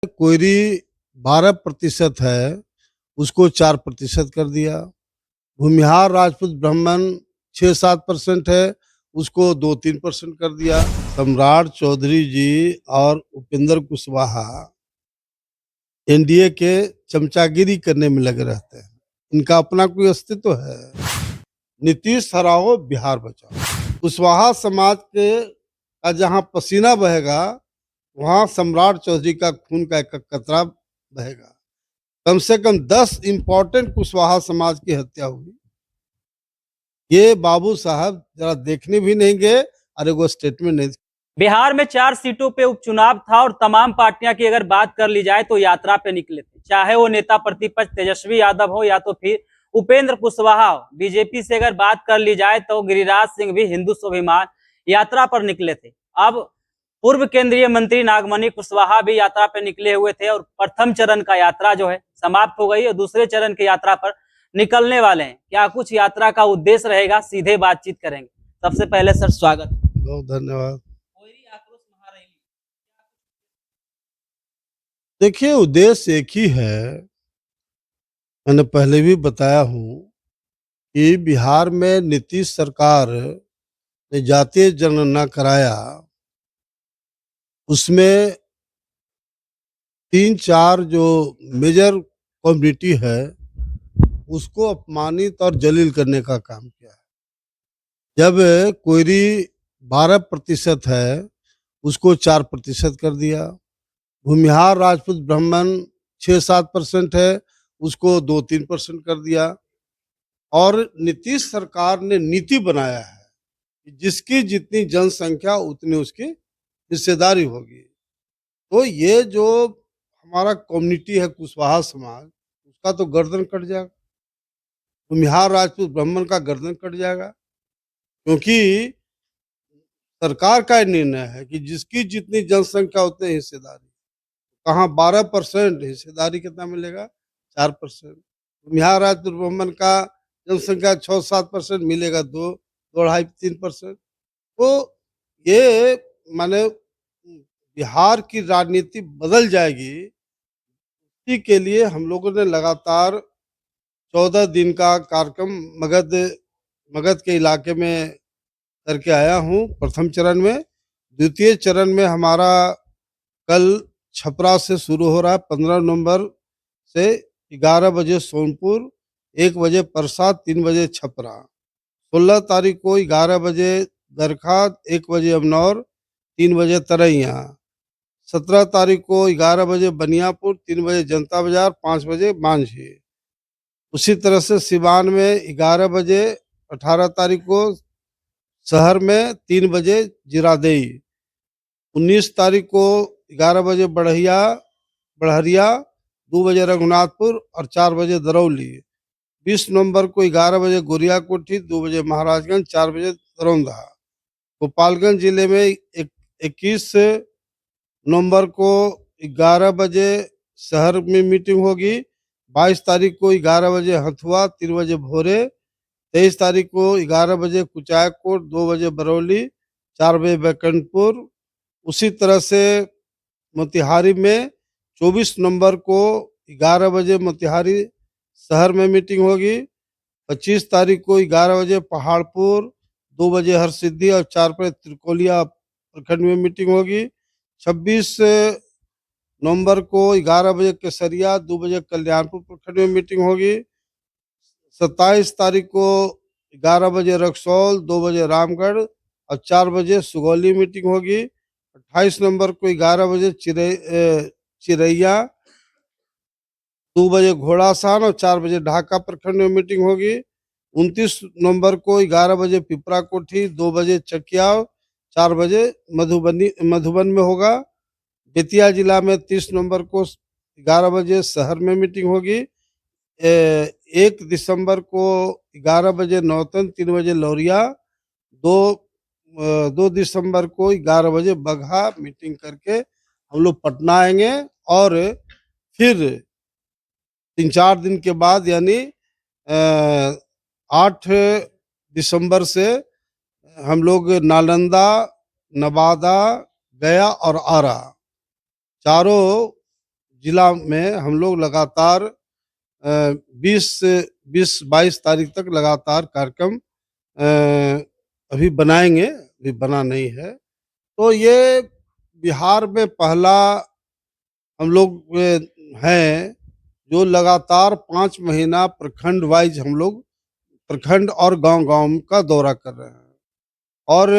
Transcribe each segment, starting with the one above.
कोयरी 12% है, उसको 4% कर दिया। भूमिहार राजपूत ब्राह्मण 6-7% है, उसको 2-3% कर दिया। सम्राट चौधरी जी और उपेंद्र कुशवाहा एनडीए के चमचागिरी करने में लगे रहते हैं। इनका अपना कोई अस्तित्व है? नीतीश हराओ, बिहार बचाओ। कुशवाहा समाज के का जहाँ पसीना बहेगा, वहाँ सम्राट चौधरी का खून का एक कतरा बहेगा। कम से कम 10 इम्पोर्टेंट कुशवाहा समाज की हत्या हुई। ये बाबू साहब जरा देखने भी नहीं गए और एगो स्टेटमेंट नहीं। बिहार में 4 सीटों पे उपचुनाव था और तमाम पार्टियां की अगर बात कर ली जाए तो यात्रा पे निकले थे, चाहे वो नेता प्रतिपक्ष तेजस्वी यादव हो या तो फिर उपेंद्र कुशवाहा हो। बीजेपी से अगर बात कर ली जाए तो गिरिराज सिंह भी हिंदू स्वाभिमान यात्रा पर निकले थे। अब पूर्व केंद्रीय मंत्री नागमणि कुशवाहा भी यात्रा पे निकले हुए थे और प्रथम चरण का यात्रा जो है समाप्त हो गई और दूसरे चरण की यात्रा पर निकलने वाले हैं। क्या कुछ यात्रा का उद्देश्य रहेगा, सीधे बातचीत करेंगे। सबसे पहले सर स्वागत। बहुत धन्यवाद। देखिए, उद्देश्य एक ही है। मैंने पहले भी बताया हूँ कि बिहार में नीतीश सरकार ने जातीय जनगणना कराया, उसमें 3-4 जो मेजर कम्युनिटी है उसको अपमानित और जलील करने का काम किया है। जब कोयरी 12% है, उसको 4% कर दिया। भूमिहार राजपूत ब्राह्मण 6-7% है, उसको 2-3% कर दिया। और नीतीश सरकार ने नीति बनाया है कि जिसकी जितनी जनसंख्या उतनी उसकी हिस्सेदारी होगी। तो ये जो हमारा कम्युनिटी है कुशवाहा समाज, उसका तो गर्दन कट जाएगा। भूमिहार राजपूत ब्राह्मण का गर्दन कट जाएगा, क्योंकि सरकार का निर्णय है कि जिसकी जितनी जनसंख्या उतनी हिस्सेदारी। कहाँ 12% हिस्सेदारी कितना मिलेगा? 4%। बिहार राज्य ब्राह्मण का जनसंख्या 6-7% मिलेगा, 2-2.5-3%। तो ये माने बिहार की राजनीति बदल जाएगी। इसी के लिए हम लोगों ने लगातार 14 दिन का कार्यक्रम मगध मगध के इलाके में करके आया हूँ प्रथम चरण में। द्वितीय चरण में हमारा कल छपरा से शुरू हो रहा है। 15 नवंबर से 11 बजे सोनपुर, 1 बजे परसा, 3 बजे छपरा। 16 तारीख को 11 बजे गरखा, 1 बजे अमनौर, 3 बजे तरैया। 17 तारीख को 11 बजे बनियापुर, 3 बजे जनता बाजार, 5 बजे मांझी। उसी तरह से सिवान में 11 बजे, 18 तारीख को शहर में 3 बजे जिरादेई। 19 तारीख को 11 बजे बढ़हरिया, 2 बजे रघुनाथपुर और 4 बजे दरौली। 20 नवंबर को 11 बजे गोरिया कोठी, 2 बजे महाराजगंज, 4 बजे दरौंदा। गोपालगंज जिले में 21 नवंबर को 11 बजे शहर में मीटिंग होगी। 22 तारीख को 11 बजे हथुआ, 3 बजे भोरे। 23 तारीख को 11 बजे कुचायकोट, 2 बजे बरौली, 4 बजे बैकुंठपुर। उसी तरह से मोतिहारी में 24 नवंबर को 11 बजे मोतिहारी शहर में मीटिंग होगी। 25 तारीख को 11 बजे पहाड़पुर, 2 बजे हरसिद्धि और 4 बजे त्रिकोलिया प्रखंड में मीटिंग होगी। 26 नवंबर को 11 बजे केसरिया, 2 बजे कल्याणपुर प्रखंड में मीटिंग होगी। 27 तारीख को 11 बजे रक्सौल, 2 बजे रामगढ़ और 4 बजे सुगौली मीटिंग होगी। 28 नवंबर को 11 बजे चिरैया, 2 बजे घोड़ासान और 4 बजे ढाका प्रखंड में मीटिंग होगी। 29 नवंबर को 11 बजे पिपरा कोठी, 2 बजे चकियाव, 4 बजे मधुबन में होगा। बेतिया जिला में 30 नवंबर को 11 बजे शहर में मीटिंग होगी। 1 दिसंबर को 11 बजे नौतन, 3 बजे लौरिया। 2 दिसंबर को 11 बजे बगहा मीटिंग करके हम लोग पटना आएंगे। और फिर 3-4 दिन के बाद यानी 8 दिसंबर से हम लोग नालंदा, नवादा, गया और आरा चारों जिला में हम लोग लगातार 20-22 तारीख तक लगातार कार्यक्रम अभी बनाएंगे, अभी बना नहीं है। तो ये बिहार में पहला हम लोग हैं जो लगातार 5 महीना प्रखंड वाइज हम लोग प्रखंड और गांव-गांव का दौरा कर रहे हैं। और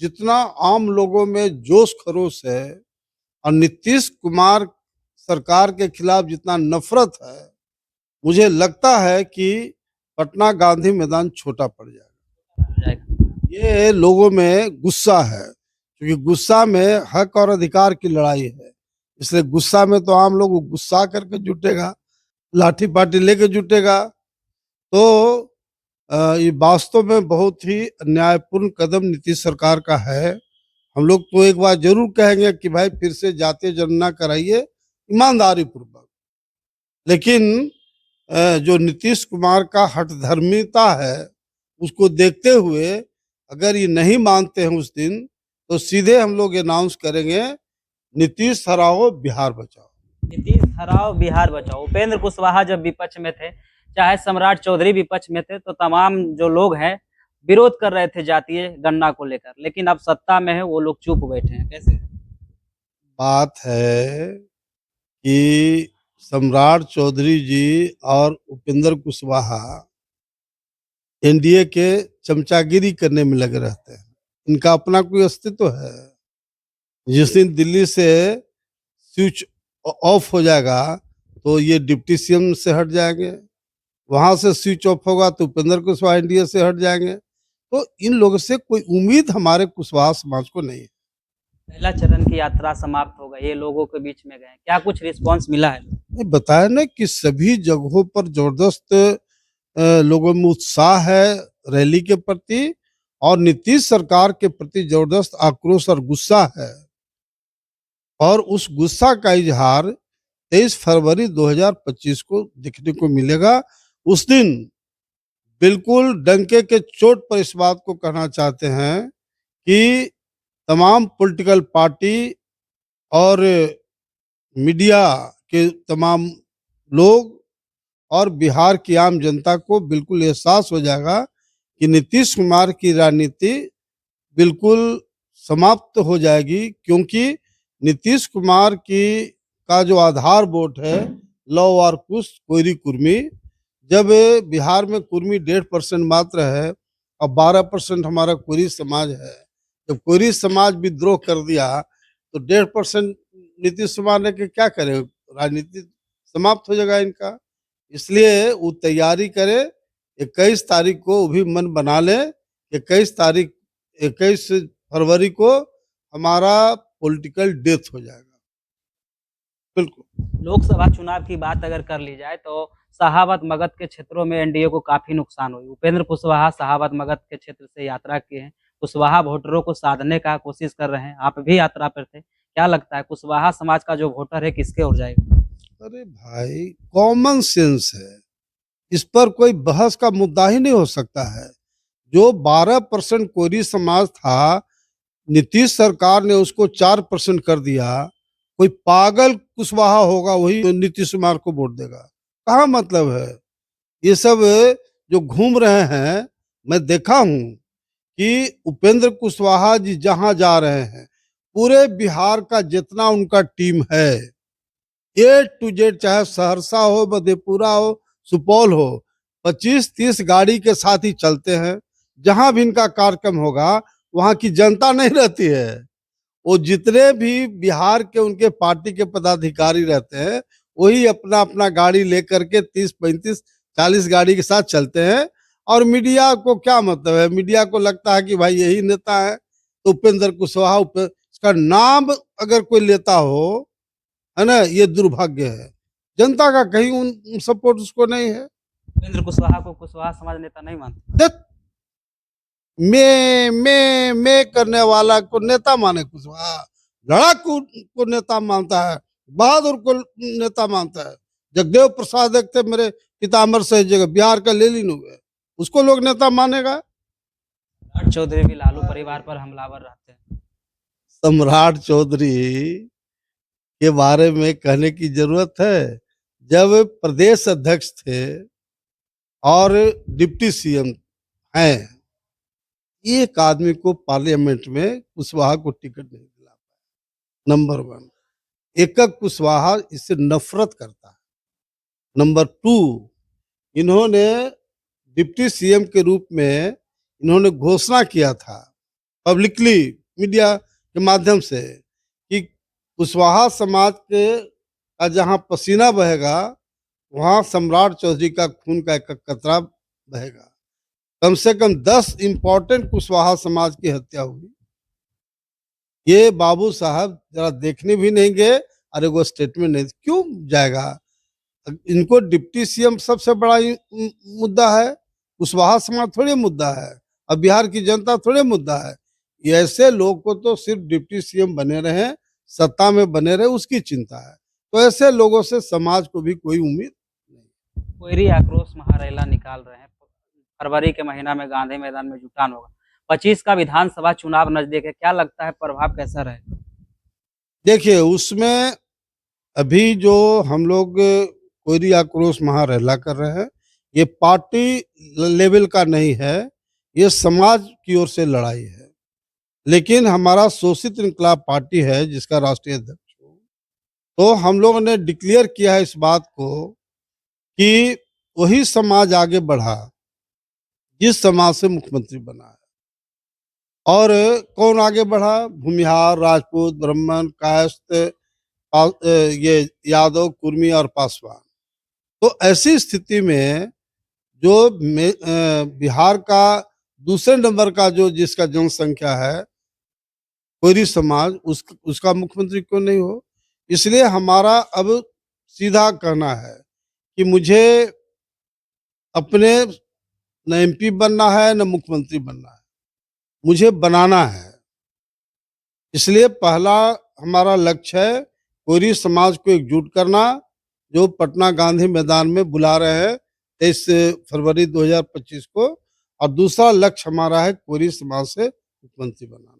जितना आम लोगों में जोश खरोश है और नीतीश कुमार सरकार के खिलाफ जितना नफरत है, मुझे लगता है कि पटना गांधी मैदान छोटा पड़ जाएगा। ये लोगों में गुस्सा है, क्योंकि गुस्सा में हक और अधिकार की लड़ाई है। इसलिए गुस्सा में तो आम लोग गुस्सा करके जुटेगा, लाठी पाठी लेके जुटेगा। तो ये वास्तव में बहुत ही अन्यायपूर्ण कदम नीतीश सरकार का है। हम लोग तो एक बार जरूर कहेंगे कि भाई फिर से जातीय जनगणना कराइए ईमानदारी पूर्वक। लेकिन जो नीतीश कुमार का हठधर्मिता है, उसको देखते हुए अगर ये नहीं मानते हैं उस दिन, तो सीधे हम लोग अनाउंस करेंगे, नीतीश हराओ बिहार बचाओ। नीतीश हराओ बिहार बचाओ। उपेंद्र कुशवाहा जब विपक्ष में थे, चाहे सम्राट चौधरी विपक्ष में थे, तो तमाम जो लोग हैं विरोध कर रहे थे जातीय गणना को लेकर, लेकिन अब सत्ता में है वो लोग चुप बैठे हैं। कैसे? बात है कि सम्राट चौधरी जी और उपेंद्र कुशवाहा एनडीए के चमचागिरी करने में लगे रहते हैं। इनका अपना कोई अस्तित्व है? जिस दिन दिल्ली से स्विच ऑफ हो जाएगा तो ये डिप्टी सीएम से हट जाएंगे, वहां से स्विच ऑफ होगा तो उपेंद्र कुशवाहा एनडीए से हट जाएंगे। तो इन लोगों से कोई उम्मीद हमारे कुशवाहा समाज को नहीं है। पहला चरण की यात्रा समाप्त हो गई, ये लोगों के बीच में गए, क्या कुछ रिस्पांस मिला है? ये बताया ना कि सभी जगहों पर जबरदस्त लोगों में उत्साह है रैली के प्रति, और नीतीश सरकार के प्रति जबरदस्त आक्रोश और गुस्सा है। और उस गुस्सा का इजहार 23 फरवरी 2025 को देखने को मिलेगा। उस दिन बिल्कुल डंके के चोट पर इस बात को कहना चाहते हैं कि तमाम पॉलिटिकल पार्टी और मीडिया के तमाम लोग और बिहार की आम जनता को बिल्कुल एहसास हो जाएगा कि नीतीश कुमार की राजनीति बिल्कुल समाप्त हो जाएगी, क्योंकि नीतीश कुमार की का जो आधार वोट है लौ और कुश कोयरी कुर्मी, जब बिहार में कुर्मी 1.5% मात्र है और 12% हमारा कोयरी समाज है, जब कोयरी समाज विद्रोह कर दिया तो 1.5% नीतीश कुमार ने के क्या करे, राजनीति समाप्त हो जाएगा इनका। इसलिए वो तैयारी करे, 21 तारीख को वो भी मन बना ले। 21 फरवरी को हमारा पॉलिटिकल डेथ हो जाएगा। बिल्कुल। लोकसभा चुनाव की बात अगर कर ली जाए तो शाहाबाद मगध के क्षेत्रों में एनडीए को काफी नुकसान हुई। उपेंद्र कुशवाहा शाहाबाद मगध के क्षेत्र से यात्रा किए हैं, कुशवाहा वोटरों को साधने का कोशिश कर रहे हैं, आप भी यात्रा पर थे, क्या लगता है कुशवाहा समाज का जो वोटर है किसके ओर जाएगा? अरे भाई, कॉमन सेंस है, इस पर कोई बहस का मुद्दा ही नहीं हो सकता है। जो 12% कोयरी समाज था, नीतीश सरकार ने उसको 4% कर दिया। कोई पागल कुशवाहा होगा वही नीतीश कुमार को वोट देगा? कहाँ मतलब है? ये सब जो घूम रहे हैं, मैं देखा हूं कि उपेंद्र कुशवाहा जी जहां जा रहे हैं, पूरे बिहार का जितना उनका टीम है, ए टू जेड, चाहे सहरसा हो, मधेपुरा हो, सुपौल हो, 25-30 गाड़ी के साथ ही चलते हैं। जहां भी इनका कार्यक्रम होगा वहां की जनता नहीं रहती है। वो जितने भी बिहार के उनके पार्टी के पदाधिकारी रहते हैं, वही अपना अपना गाड़ी लेकर के 30-35-40 गाड़ी के साथ चलते हैं। और मीडिया को क्या मतलब है? मीडिया को लगता है कि भाई यही नेता है। तो उपेंद्र कुशवाहा, इसका नाम अगर कोई लेता हो, है ना, ये दुर्भाग्य है। जनता का कहीं उन सपोर्ट उसको नहीं है। उपेंद्र कुशवाहा को कुशवाहा समाज नेता नहीं मानते? देख, मैं करने वाला को नेता माने कुशवाहा? लड़ाकू को नेता मानता है, बहादुर को नेता मानता है। जगदेव प्रसाद एक थे मेरे पितामह से जगह, बिहार का लेलिन हुए, उसको लोग नेता मानेगा? सम्राट चौधरी भी लालू परिवार पर हमलावर रहते हैं। सम्राट चौधरी के बारे में कहने की जरूरत है? जब प्रदेश अध्यक्ष थे और डिप्टी सीएम हैं, एक आदमी को पार्लियामेंट में कुशवाहा को टिकट नहीं दिला पाया। नंबर वन, एकक कुशवाहा इससे नफरत करता है। नंबर टू, इन्होंने डिप्टी सीएम के रूप में इन्होंने घोषणा किया था पब्लिकली, मीडिया के माध्यम से, कि कुशवाहा समाज के का जहां पसीना बहेगा वहां सम्राट चौधरी का खून का एक कतरा बहेगा। कम से कम 10 इंपॉर्टेंट कुशवाहा समाज की हत्या हुई। ये बाबू साहब जरा देखने भी नहीं गए और एगो स्टेटमेंट नहीं, क्यों जाएगा? इनको डिप्टी सीएम सबसे बड़ा मुद्दा है, कुशवाहा समाज थोड़े मुद्दा है, अब बिहार की जनता थोड़े मुद्दा है। ये ऐसे लोग को तो सिर्फ डिप्टी सीएम बने रहे, सत्ता में बने रहे, उसकी चिंता है। तो ऐसे लोगों से समाज को भी कोई उम्मीद नहीं। कोयरी आक्रोश महारैला निकाल रहे हैं। फरवरी के महीना में गांधी मैदान में जुटान होगा। 25 का विधानसभा चुनाव नजदीक है, क्या लगता है प्रभाव कैसा रहेगा? देखिए, उसमें अभी जो हम लोग कोयरी आक्रोश महारैला कर रहे हैं, ये पार्टी लेवल का नहीं है, ये समाज की ओर से लड़ाई है। लेकिन हमारा शोषित इनकलाब पार्टी है जिसका राष्ट्रीय अध्यक्ष हूँ, तो हम लोगों ने डिक्लेयर किया है इस बात को कि वही समाज आगे बढ़ा जिस समाज से मुख्यमंत्री बना है। और कौन आगे बढ़ा? भूमिहार, राजपूत, ब्राह्मण, कायस्थ, ये यादव, कुर्मी और पासवान। तो ऐसी स्थिति में जो बिहार का दूसरे नंबर का जो जिसका जनसंख्या है, कोयरी समाज, उसका मुख्यमंत्री क्यों नहीं हो? इसलिए हमारा अब सीधा कहना है कि मुझे अपने न एमपी बनना है न मुख्यमंत्री बनना है, मुझे बनाना है। इसलिए पहला हमारा लक्ष्य है कोयरी समाज को एकजुट करना, जो पटना गांधी मैदान में बुला रहे हैं 23 फरवरी 2025 को। और दूसरा लक्ष्य हमारा है कोयरी समाज से मुख्यमंत्री बनाना।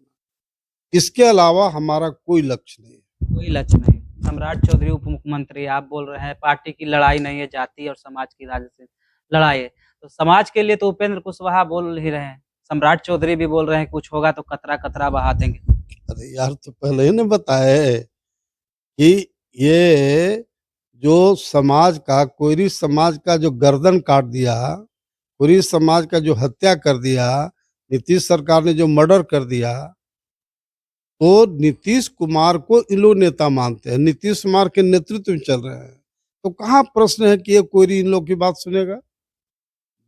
इसके अलावा हमारा कोई लक्ष्य नहीं है। कोई लक्ष्य नहीं। सम्राट चौधरी उप मुख्यमंत्री, आप बोल रहे हैं पार्टी की लड़ाई नहीं है, जाति और समाज की राजनीतिक लड़ाई है। तो समाज के लिए तो उपेंद्र कुशवाहा बोल ही रहे हैं, सम्राट चौधरी भी बोल रहे हैं कुछ होगा तो कतरा कतरा बहा देंगे। अरे यार, तो पहले ही ने बताया है कि ये जो समाज का, कोयरी समाज का जो गर्दन काट दिया, कोयरी समाज का जो हत्या कर दिया, नीतीश सरकार ने जो मर्डर कर दिया, तो नीतीश कुमार को इन लोग नेता मानते हैं, नीतीश कुमार के नेतृत्व में चल रहे हैं। तो कहाँ प्रश्न है कि ये कोयरी इन लोग की बात सुनेगा?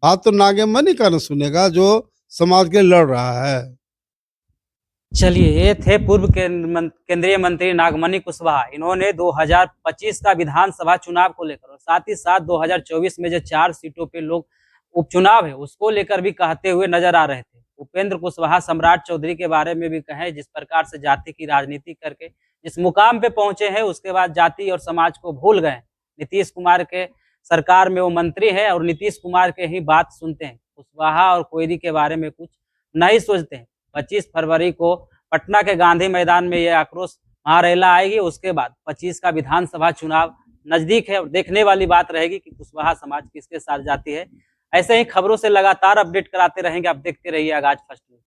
बात तो नागेमणि का न सुनेगा जो समाज के लिए लड़ रहा है। चलिए, ये थे पूर्व केंद्रीय मंत्री नागमणि कुशवाहा। इन्होंने 2025 का विधानसभा चुनाव को लेकर और साथ ही साथ 2024 में जो 4 सीटों पे लोग उपचुनाव है उसको लेकर भी कहते हुए नजर आ रहे थे। उपेंद्र कुशवाहा सम्राट चौधरी के बारे में भी कहें, जिस प्रकार से जाति की राजनीति करके जिस मुकाम पे पहुंचे हैं, उसके बाद जाति और समाज को भूल गए। नीतीश कुमार के सरकार में वो मंत्री है और नीतीश कुमार के ही बात सुनते हैं। कुशवाहा और कोयरी के बारे में कुछ नहीं सोचते हैं। 25 फरवरी को पटना के गांधी मैदान में यह आक्रोश महारैला आएगी। उसके बाद 25 का विधानसभा चुनाव नजदीक है और देखने वाली बात रहेगी कि कुशवाहा समाज किसके साथ जाती है। ऐसे ही खबरों से लगातार अपडेट कराते रहेंगे। आप देखते रहिए आगाज फर्स्ट न्यूज।